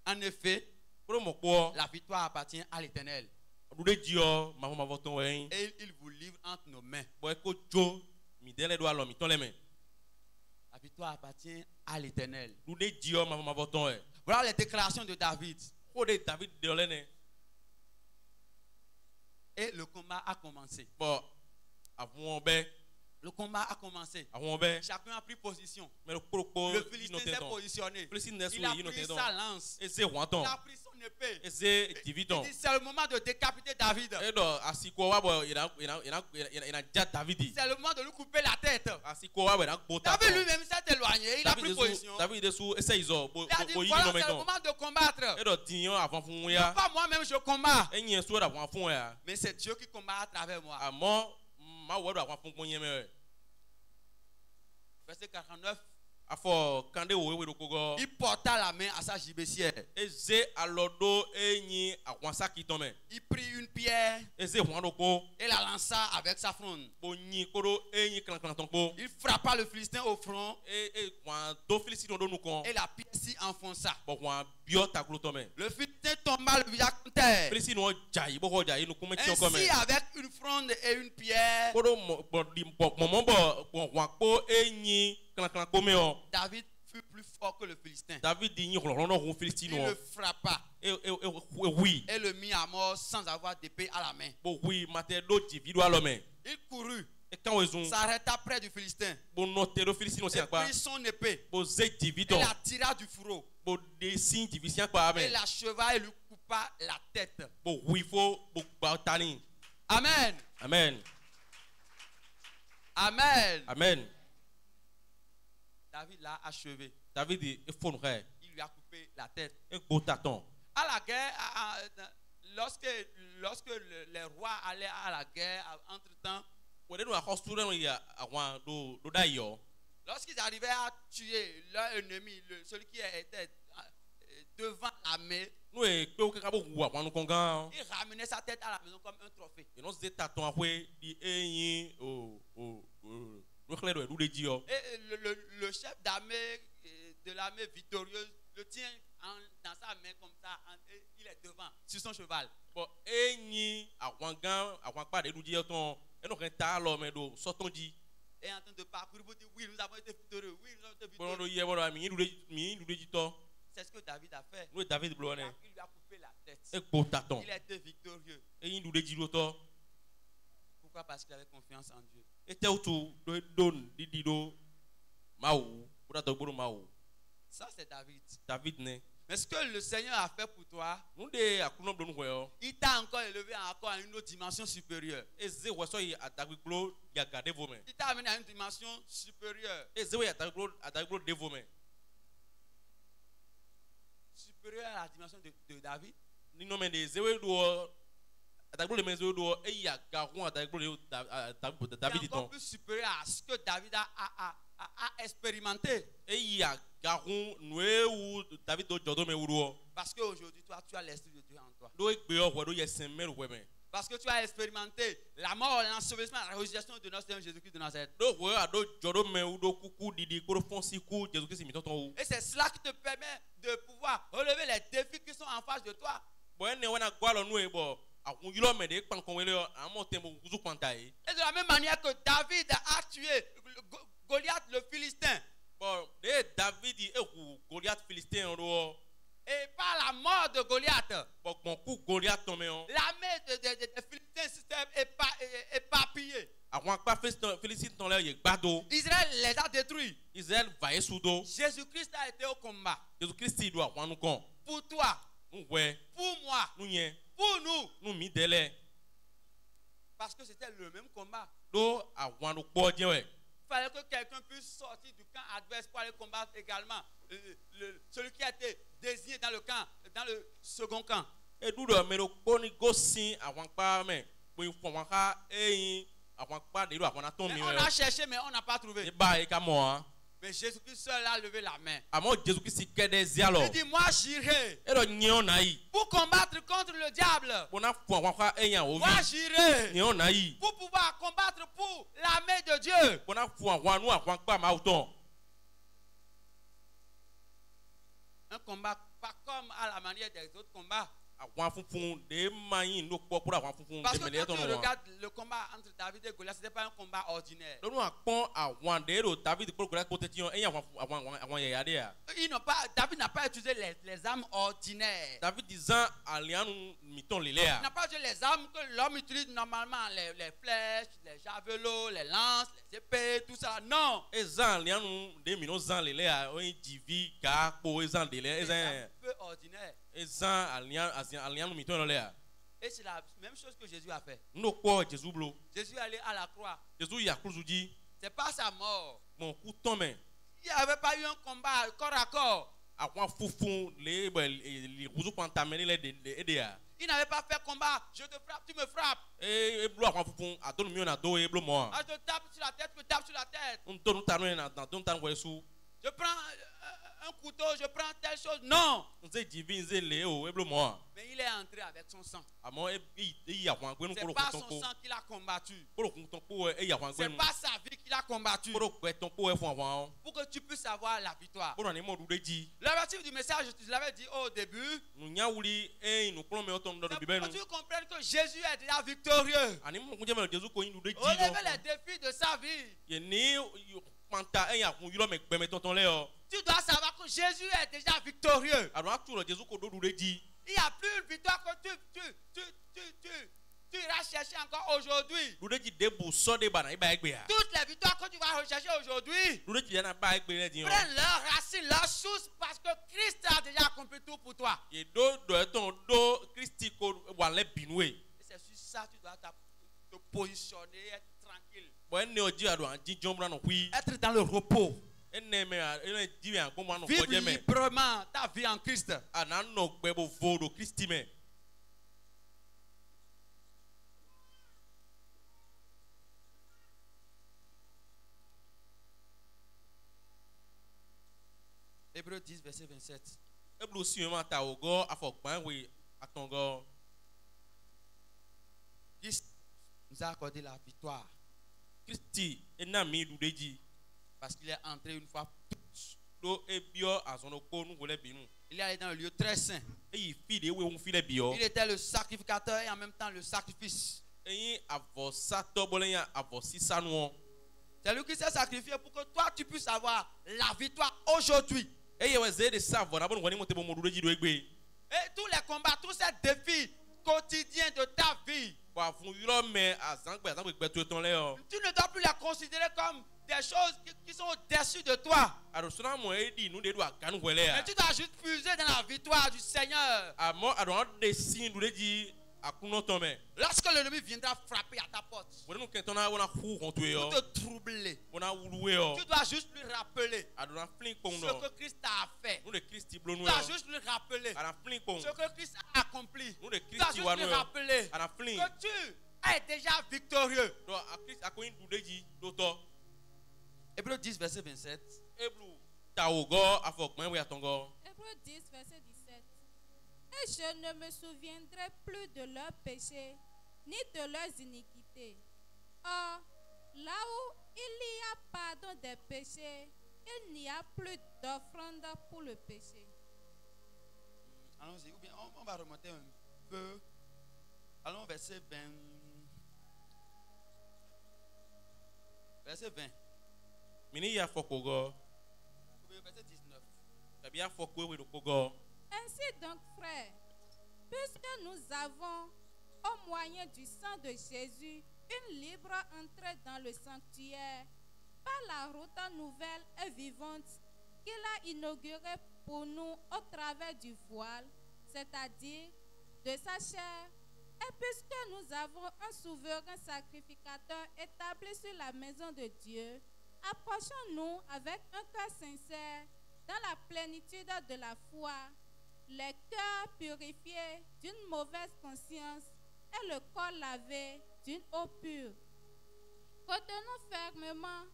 En effet, la victoire appartient à l'Éternel. Et il vous livre entre nos mains. La victoire appartient à l'Éternel. Voilà les déclarations de David. Et le combat a commencé. Le combat a commencé. Chacun a pris position. Le Philistin s'est positionné. Il a pris sa lance. Il a pris son épée. Il dit c'est le moment de décapiter David. C'est le moment de lui couper la tête. David lui-même s'est éloigné. Il a pris position. Il a dit voilà, c'est le moment de combattre. Pas moi-même je combats. Mais c'est Dieu qui combat à travers moi. Verset 49. Il porta la main à sa gibecière. Il prit une pierre et la lança avec sa fronde. Il frappa le Philistin au front et la pierre s'y enfonça. Le Philistin tomba le visage contre terre. Ainsi, avec une fronde et une pierre, David fut plus fort que le Philistin. Il le frappa et le mit à mort sans avoir d'épée à la main. Il courut, s'arrêta près du Philistin, et prit son épée et la tira du fourreau et l'acheva et lui coupa la tête. Amen.
Amen.
Amen.
Amen.
David l'a achevé.
David dit, il
lui a coupé la tête.
À
la guerre, lorsque les rois allaient à la guerre, entre-temps, lorsqu'ils arrivaient à tuer leur ennemi, celui qui était devant l'armée, ils ramenaient sa tête à la maison comme un trophée. Et le chef d'armée de l'armée victorieuse le tient dans sa main comme ça, et il est devant sur son cheval. Et en train de parcourir pour dire oui, nous avons été victorieux, oui, nous avons été victorieux. C'est ce que David a fait. Il lui a coupé la tête. Il a été victorieux. Pourquoi? Parce qu'il avait confiance en Dieu. Ça, c'est David. Mais ce que le Seigneur a fait pour toi, il t'a encore élevé encore à une autre dimension supérieure. Il t'a amené à une dimension supérieure. Supérieure à la dimension de David. Il est encore plus supérieur à ce que David a expérimenté. Parce qu'aujourd'hui, toi, tu as l'Esprit de Dieu en toi. Parce que tu as expérimenté la mort, l'ensevelissement, la résurrection de notre Seigneur Jésus-Christ de Nazareth. Et c'est cela qui te permet de pouvoir relever les défis qui sont en face de toi. Et de la même manière que David a tué Goliath le Philistin. Et par la mort de Goliath, l'armée des Philistins s'est éparpillée. Israël les a détruits. Jésus-Christ a été au combat. Pour toi, pour moi, pour nous. Parce que c'était le même combat. Il fallait que quelqu'un puisse sortir du camp adverse pour aller combattre également celui qui a été désigné dans le camp, dans le second camp. Et on a cherché, mais on n'a pas trouvé. Mais Jésus-Christ seul a levé la main.
Àmọ́ Jésù Kristi kẹ́dẹ́ zí àlọ́.
Il dit, moi j'irai
Ẹ̀rọ yẹn ọ̀nà yìí.
pour combattre contre le diable.
Bọ́nà fún àwọn akọ́ ẹ̀yàn òbí.
Moi j'irai
Yẹn ọ̀nà yìí.
pour pouvoir combattre pour l'armée de Dieu.
Bọ́nà fún àwọn anú àwọn akọ́ àmà òtọ̀.
Un combat pas comme à la manière des autres combats.
Àwọn afunfun de máa yín ló pọ̀ kúrò àwọn afunfun
Parce que
tẹ̀mẹ̀lẹ́
quand
tọ̀nà
tu
wọn.
regardes le combat entre David et Goliath, ce n'était pas un combat ordinaire.
Lọ́nà àpọ́n àwọn àdéhùn David kúrò kúrò kó tẹ́tí yàn ẹ̀yìn àwọn yẹ̀yà dé yà.
David n'a pas utilisé les armes ordinaires.
David zan àlìyánu mìtàn lélẹ̀
Il
yà.
n'a pas utilisé les armes que l'homme utilise normalement, les flèches, les javelots, les lances, les épées, tout ça. Non.
E zan àlìyánu de mìíràn zan lélẹ̀ yà oyin jìvi gàkpo e zan lélẹ̀ e
C'est un
zan
peu ordinaire.
e zan àlìyánu mìtàn lọ́lẹ̀ yà.
Et c'est la même chose que Jésus a fait.
N'o kpɔ Jésù blo.
Jésus est allé à la croix.
Jésù yà kúrúsù jí.
C'est pas sa mort.
Mọ̀ kú tán mẹ́.
Il n'y avait pas eu un combat corps à corps.
Àwọn afunfun lè kúrúsù pàntàmẹ́ nílẹ̀ èdè yà.
Il n'avait pas fait combat. Je te frappe, tu me frappes.
E blo àwọn afunfun àtọ́nu mi ò nà dó e blo mọ́.
Je te tape sur la tête, tu me tapes sur la tête.
N tó nu tanu yẹn na tó nu tanu wẹ̀ su.
Je prends un couteau, je prends telle chose. Non.
N ṣe jìvi n ṣe lè o e blo mọ́.
Mais il est entré avec son sang.
Àmọ́ e yí àwọn agbẹ́nu
C'est
kóró
pas
kún tán
son
kó.
sang qu'il a combattu.
Kóró kún tán kó e yí àwọn
C'est
agbẹ́nu.
pas sa vie qu'il a combattu.
Kóró pẹ́ tán kó e fún àwọn.
Pour que tu puisses avoir la victoire.
Kóró ni mo dúró jí.
L'objectif du message, je te l'avais dit au début.
Nunya wuli e inu kplɔm mi ɔtɔ nu dɔ
C'est
bibi
pour
nu.
que tu comprennes que Jésus est déjà victorieux.
Ani mu kun jɛ mɛ Jesu ko yin dúró jí
Relevez les défis de sa vie.
Yɛ ni kpanta e yà kun yɔrɔ mɛ gbɛmɛ tɔntɔn lɛ yɔ.
Tu dois savoir que Jésus est déjà victorieux.
Alo atu lɔ Jesu ko do dúró jí.
Il n'y a plus une victoire que tu iras chercher encore aujourd'hui.
Dúró jí de bu sɔ de bana i b'a ye gbé ya.
Toutes les victoires que tu vas rechercher aujourd'hui
Dúró jí yɛn b'a ye gbé lɛ di yɔ.
prennent leur racine, leur source parce que Christ a déjà accompli tout pour toi.
Yɛ do dɔ tɔn do Kristi ko wà lɛ binu ye.
Et c'est sur ça que tu dois te positionner, être tranquille.
Bɔn e ne yɔ ji a do a ji jɔn na hui.
Être dans le repos.
E ne mɛ a e ne ji yàn ko mu anɔ
Vivre
kɔjɛ mɛ.
librement ta vie en Christ.
A na nɔ gbɛ bo vo do Kristi mɛ.
Hébreux 10, verset 27.
E blu si yɛ ma ta o gɔ afɔgbãn we atɔn gɔ.
Christ nous a accordé la victoire
Kristi e na mi dúró jí.
parce qu'il est entré une fois.
Do e biɔ azɔnɔ ko nugo lɛ binu.
Il est allé dans le lieu très saint.
Eyi fi de ewe ohun fi lɛ biɔ.
Il était le sacrificateur et en même temps le sacrifice.
Eyin avɔsatɔ bɔlɛ yan avɔsisanuɔ.
C'est lui qui s'est sacrifié pour que toi tu puisses avoir la victoire aujourd'hui.
Eye wɛ ze de sa avɔ nabɔ nugɔ ni mo te bɔ mo dúró jí do egbe.
Et tous les combats, tous ces défis quotidiens de ta vie,
Bɔn afun yɔrɔ mɛ azãgbɛ gbɛ to etɔn lɛ yɔ.
tu ne dois plus les considérer comme des choses qui sont au-dessus de toi.
Arosona mɔ edi nu de do aganu wɛlɛ
Mais
ya.
tu dois juste puiser dans la victoire du Seigneur.
Amɔ aɖɔn de si dúró jí akunɔtɔn mɛ.
Lorsque l'ennemi viendra frapper à ta porte
Wòle nu kɛntɔn na wɔna hu hɔn to ye
pour
yɔ.
te troubler,
Wɔna wuluwe yɔ.
tu dois juste lui rappeler
Aɖɔna fili kpɔn
ce que
nɔ.
Christ a fait.
Nu de Kristi blo nu
Tu dois
yɔ.
juste lui rappeler
Ana fili kpɔn.
ce que Christ a accompli.
Nu de
Tu dois
Kristi
juste
wa
lui
nu yɔ.
rappeler
Ana fili.
que tu es déjà victorieux.
Do a Kristi akoyin dúró jí do tɔ.
Hébreux 10, verset 27.
Eblu ta o gɔ afɔgbãn we atɔn gɔ.
Hébreux 10, verset 17. Et je ne me souviendrai plus de leurs péchés, ni de leurs iniquités. Or, là où il y a pardon des péchés, il n'y a plus d'offrande pour le péché.
Allons-y, ou bien on va remonter un peu. Allons verset 20. Verset 20.
Mini ya fɔ ko gɔ.
Ou bien verset 19.
Tabi ya fɔ ko ewe do ko gɔ.
Ainsi donc, frères, puisque nous avons, au moyen du sang de Jésus, une libre entrée dans le sanctuaire, par la route nouvelle et vivante qu'il a inaugurée pour nous au travers du voile, c'est-à-dire de sa chair, et puisque nous avons un souverain sacrificateur établi sur la maison de Dieu, approchons-nous avec un cœur sincère dans la plénitude de la foi, les cœurs purifiés d'une mauvaise conscience et le corps lavé d'une eau pure. Retenons fermement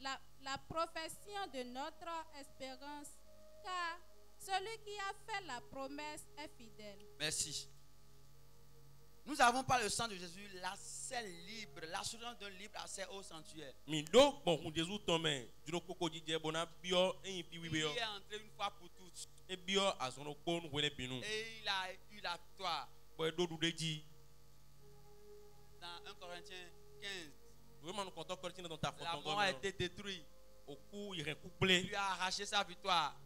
la profession de notre espérance, car celui qui a fait la promesse est fidèle.
Merci. Nous avons par le sang de Jésus l'accès libre, l'assurance d'un libre accès au sanctuaire. Il est entré une fois pour toutes. Et il a eu la victoire. Dans 1 Corinthiens 15, la mort a été détruite. Il lui a arraché sa victoire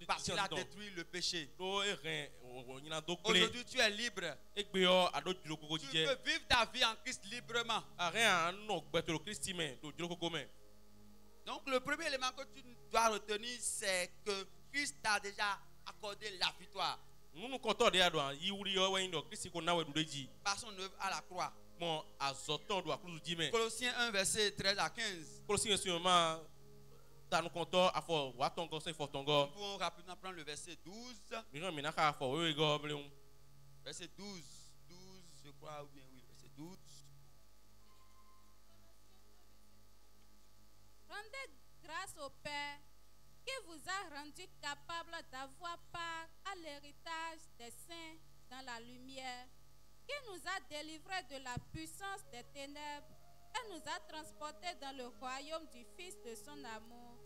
parce qu'il a détruit le péché. Aujourd'hui, tu es libre. Tu peux vivre ta vie en Christ librement. Donc, le premier élément que tu dois retenir, c'est que Christ t'a déjà accordé la victoire par son œuvre à la croix. Colossiens 1, verset 13 à 15. Nous pouvons rapidement prendre le verset 12. Verset 12, je crois, ou bien oui, verset 12.
Rendez grâce au Père qui vous a rendu capable d'avoir part à l'héritage des saints dans la lumière, qui nous a délivrés de la puissance des ténèbres et nous a transportés dans le royaume du Fils de son amour,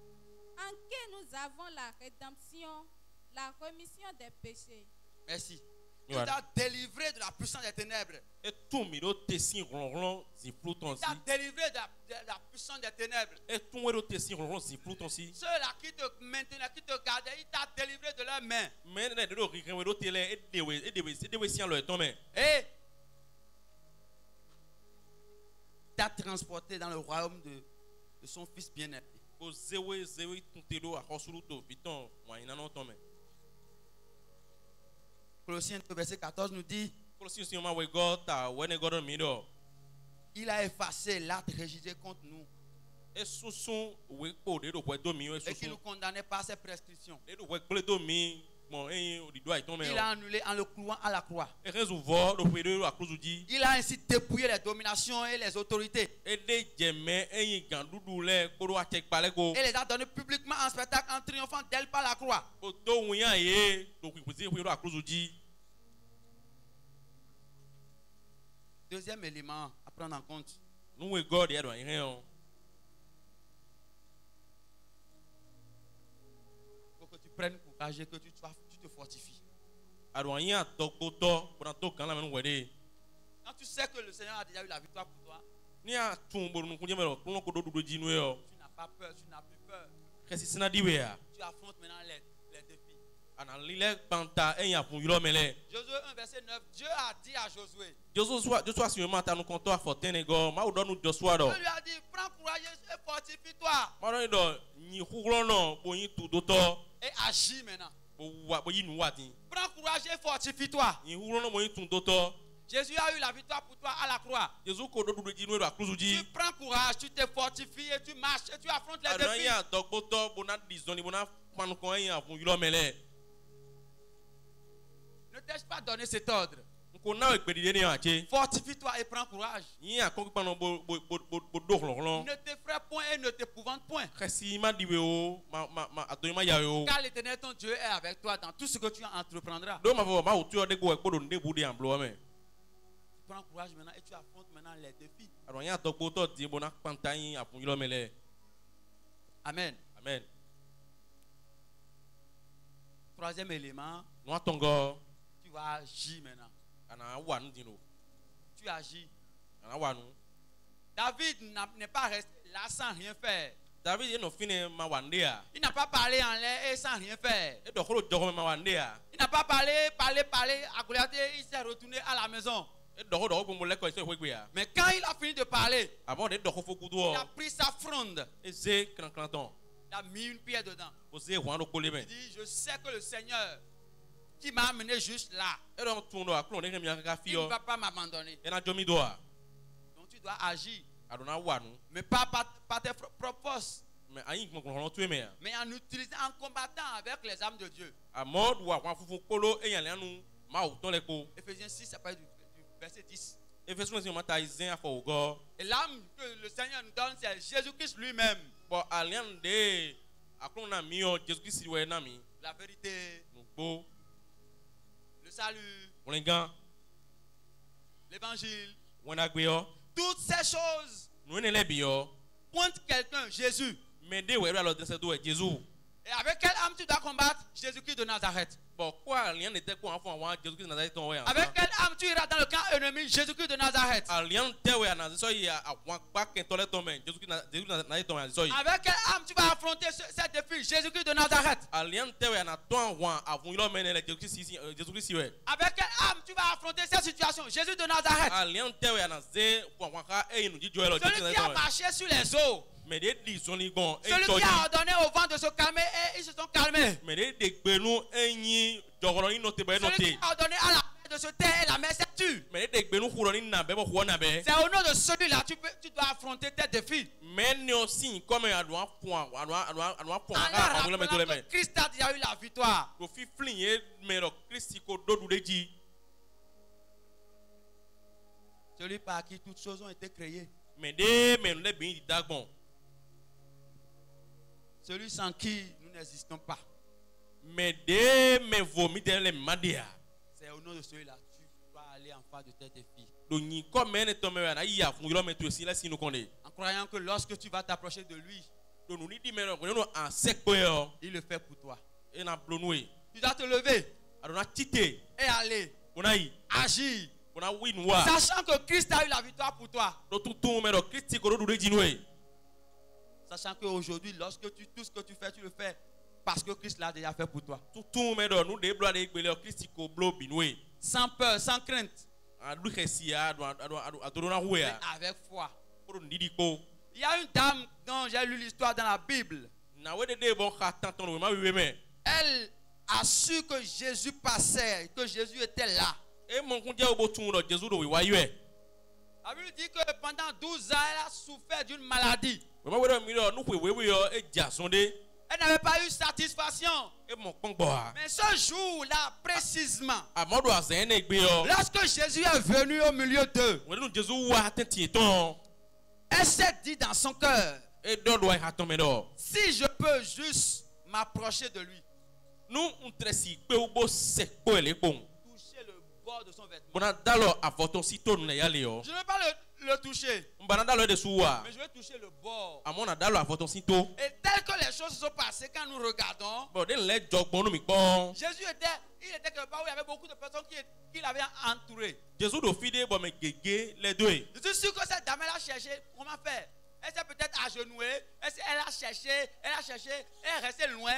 en qui nous avons la rédemption, la rémission des péchés.
Merci. Il t'a délivré de la puissance des ténèbres. Il t'a délivré de la puissance des ténèbres. Ceux-là qui te maintenaient, qui te gardaient, il t'a délivré de leurs mains. Et t'a transporté dans le royaume de son Fils bien-aimé. Colossiens 2, verset 14 nous dit: il a effacé l'acte rédigé contre nous et qui nous condamnait par ses prescriptions. Il a annulé en le clouant à la croix. Il a ainsi dépouillé les dominations et les autorités. Et les a donnés publiquement en spectacle en triomphant d'elles par la croix. Deuxième élément à prendre en compte. Il faut que tu prennes courage et que tu te fortifies. Quand tu sais que le Seigneur a déjà eu la victoire pour toi, tu n'as pas peur, tu n'as plus peur. Tu affrontes maintenant les défis. Josué 1, verset 9, Dieu a dit à Josué, Dieu lui a dit, prends courage et fortifie-toi. Et agis maintenant. Prends courage et fortifie-toi. Jésus a eu la victoire pour toi à la croix. Tu prends courage, tu te fortifies et tu marches et tu affrontes les défis. Ne t'ai-je pas donné cet ordre? Fortifie-toi et prends courage. Ne t'effraie point et ne t'épouvante point. Car l'Éternel ton Dieu est avec toi dans tout ce que tu entreprendras. Tu prends courage maintenant et tu affrontes maintenant les défis. Amen.
Amen.
Troisième élément, tu vas agir maintenant. Tu agis. David n'est pas resté là sans rien faire. Il n'a pas parlé en l'air et sans rien faire. Il n'a pas parlé à Goliath et il s'est retourné à la maison. Mais quand il a fini de parler, il a pris sa fronde. Il a mis une pierre dedans. Il dit, je sais que le Seigneur qui m'a amené juste là, il ne va pas m'abandonner. Donc tu dois agir. Mais pas par tes propres forces. Mais en utilisant, en combattant avec les âmes de Dieu. Ephésiens 6, ça parle du verset 10.
Efeso si mata izen afọ ugo.
Et l'âme que le Seigneur nous donne, c'est Jésus-Christ lui-même.
Bon alien de akrona mi o Jésus-Christ we na mi.
La vérité,
Ngbo,
le salut,
olingan,
l'évangile.
wona gbe yo.
Toutes ces choses
Nou ne le bi yo.
pointent quelqu'un, Jésus.
Mais de we alors de do Jésus.
Et avec quelle âme tu dois combattre? Jésus-Christ de Nazareth.
Bon quoi alien était quoi enfant wa Jésus-Christ Nazareth ton we.
Avec quelle âme tu iras dans le camp ennemi? Jésus-Christ de Nazareth.
Alien te we na so ya awan pa ken tole ton men. Jésus-Christ Nazareth ton so yi.
Avec quelle âme tu vas affronter cette défi? Jésus-Christ de Nazareth.
Alien te we na ton wan avun lo men le Jésus-Christ we.
Avec quelle âme tu vas affronter cette situation? Jésus de Nazareth.
Alien te we na ze wan ka e nu jijo lo
Celui qui a marché sur les eaux.
Mais des disonigon
Celui qui a ordonné au vent de se calmer et ils se sont calmés.
mais des gbenu enyi jogoro ni note be
Celui qui
note.
a ordonné à la mer de se taire et la mer s'est tue.
Mais des gbenu khuro ni na be bo khwo na be.
C'est au nom de celui-là tu dois affronter tes défis.
Mais ni aussi comme adwa point
En
ka
leur rappelant que Christ a déjà eu la victoire.
ko fi flinye mais le Christ ko dodu deji.
Celui par qui toutes choses ont été créées.
Mais des men le bin dagbon.
Celui sans qui nous n'existons pas.
Mais des men vomi de le madia.
C'est au nom de celui-là tu dois aller en face de tes défis.
Do ni comme en to me na ya fun lo me to si la si nous connaît.
En croyant que lorsque tu vas t'approcher de lui,
Do nous ni di me no en sec po yo.
il le fait pour toi.
E na blonwe.
Tu dois te lever
Adona tite.
et aller
Bonayi.
agir.
Bona win wa.
Sachant que Christ a eu la victoire pour toi.
Do tutu me do Christ ko dodu deji noe.
Sachant qu'aujourd'hui, tout ce que tu fais, tu le fais parce que Christ l'a déjà fait pour toi.
Tutu me do nous de blo de gbele Christ ko blo binwe.
Sans peur, sans crainte,
Adu khesia adu na
mais
huya.
avec foi.
Pour ndidi ko.
Il y a une dame dont j'ai lu l'histoire dans la Bible.
Na we de bon khatan ton ma wiwe me.
Elle a su que Jésus passait, que Jésus était là.
E mon kun je obo tun do Jesus do we wa yue.
La Bible dit que pendant 12 ans, elle a souffert d'une maladie.
We ma we do mi do nu we yo e ja sonde.
Elle n'avait pas eu satisfaction.
E mon pongbo a.
Mais ce jour-là, précisément,
Amodo azen ne gbe yo.
lorsque Jésus est venu au milieu d'eux,
We nu Jesus wa tenti ton.
elle s'est dit dans son cœur,
E do do ha ton me do.
si je peux juste m'approcher de lui,
Nu untresi pe ubo sek po ele pon.
toucher le bord de son vêtement.
Bona dalo avoton sito nu na yale yo.
Je ne vais pas le toucher,
Mbana dalo de suwa.
mais je vais toucher le bord.
Amona dalo avoton sito.
Et tel que les choses se sont passées quand nous regardons,
Bon, den le jogbon nu mi pon.
Jésus il était quelque part où il y avait beaucoup de personnes qui l'avaient entouré.
Jesus do fide bon me gege les deux.
Je suis sûr que cette dame elle a cherché comment faire. Elle s'est peut-être agenouillée, elle a cherché, elle est restée loin,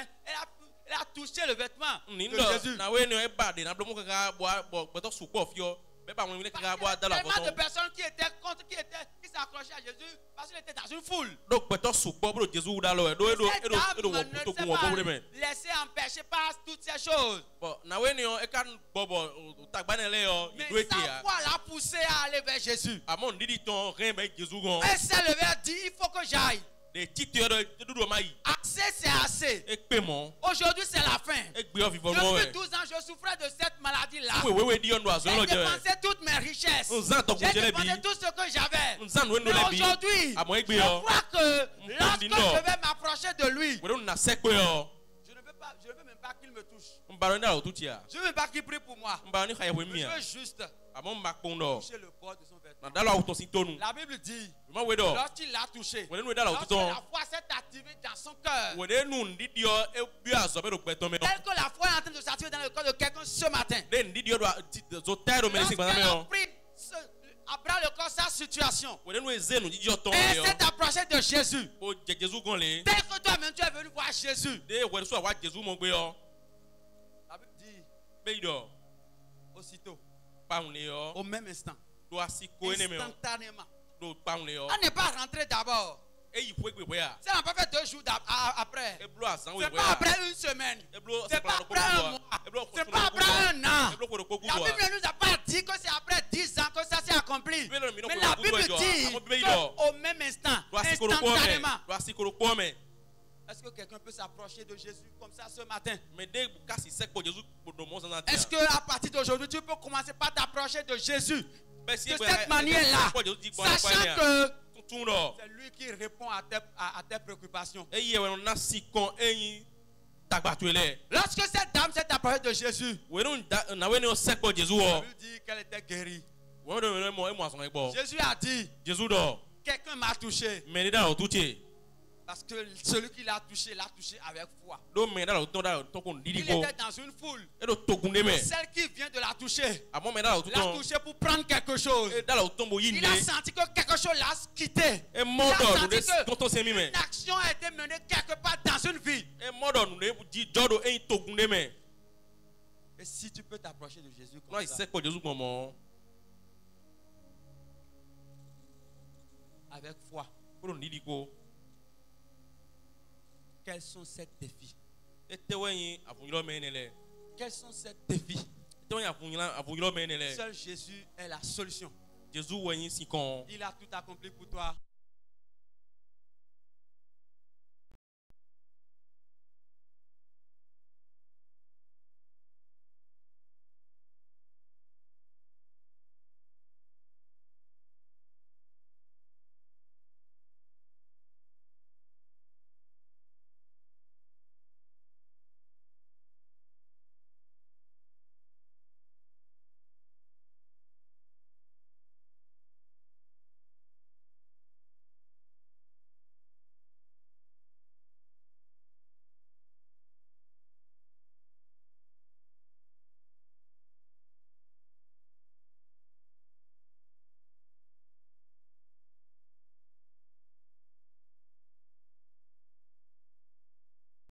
elle a touché le vêtement de
Nindo
Jésus.
na we no e ba de na blo mo kaka bo beto supo fio. Be ba mo ni kaka bo
Parce qu'il y
dalo
a tellement de
avoton.
personnes qui étaient contre, qui s'accrochaient à Jésus parce qu'il était dans une foule.
Donc beto supo bro Jesus dalo e do
Cette dame
wo
ne
to
s'est
kun wo bo me.
pas laissée empêcher par toutes ces choses.
Bon, na we ni o e kan bobo tagbanele yo
Mais
ido ete
sa
ya.
foi l'a poussée à aller vers Jésus.
Amon didi ton ren be Jesus gon.
Elle s'est levée et dit, il faut que j'aille.
De tite yo de do mai.
Assez, c'est assez.
E pe mon.
Aujourd'hui, c'est la fin.
E gbe o vivon mo
Depuis
e.
12 ans, je souffrais de cette maladie-là.
We di on do azon lo
J'ai
je.
dépensé toutes mes richesses.
Nzan to
J'ai
kunjele bi.
dépensé tout ce que j'avais.
Nzan we no
Mais
le bi.
aujourd'hui,
Amo e
je
gbe yo.
crois que lorsque
Ndindo.
je vais m'approcher de lui,
We do na sek pe yo.
je ne veux même pas qu'il me touche.
Mbaro na o tutia.
Je ne veux pas qu'il prie pour moi.
Mbaro ni khaye we
Je
mi.
veux juste
Amon makondo.
toucher le bord de son vêtement.
Na dalo auton sito nu.
La Bible dit,
Ma we do.
lorsqu'il l'a touché,
We no dalo
lorsque
auton.
la foi s'est activée dans son cœur,
We de nu ndidi yo e bi azo be do peton me.
tel que la foi est en train de s'activer dans le corps de quelqu'un ce matin,
De ndidi yo do zo tero me sik
lorsqu'elle
me
a
yo.
pris à bras le corps sa situation,
We de nu ezenu ndidi yo ton
et
yo.
s'est approchée de Jésus,
O je Jesus gon le.
tel que toi-même tu es venu voir Jésus.
De we so wa Jesus mo gbe yo.
La Bible dit,
Be do.
aussitôt,
Pa un le yo.
au même instant,
Do asiko ene me yo.
instantanément.
Do pa un le yo.
On n'est pas rentré d'abord.
E yi fwe gbe we ya.
Ça n'a pas fait 2 jours après.
E blo azan we
C'est
we
pas
ya.
après une semaine.
E blo
C'est pas après un mois. C'est pas après un an.
E blo ko do ko
La Bible ne nous a pas dit que c'est après 10 ans que ça s'est accompli. Mais la Bible dit qu'au même instant, instantanément.
Do asiko ko me.
Est-ce que quelqu'un peut s'approcher de Jésus comme ça ce matin?
Me de kasi sek po Jesus do mo san
Est-ce qu'à partir d'aujourd'hui, tu peux commencer par t'approcher de Jésus De cette manière-là, sachant que
c'est
lui qui répond à tes préoccupations. Lorsque cette dame s'est approchée de Jésus, elle lui dit qu'elle était guérie. Jésus a dit, quelqu'un m'a touché. Parce que celui qui l'a touché avec foi. Il était dans une foule. Celle qui vient de la toucher, l'a touché pour prendre quelque chose. Il a senti que quelque chose l'a quitté. Il a senti qu'une action a été menée quelque part dans une vie. Et si tu peux t'approcher de Jésus comme ça, avec foi, quels sont ces défis? Quels sont ces défis? Seul Jésus est la solution. Il a tout accompli pour toi.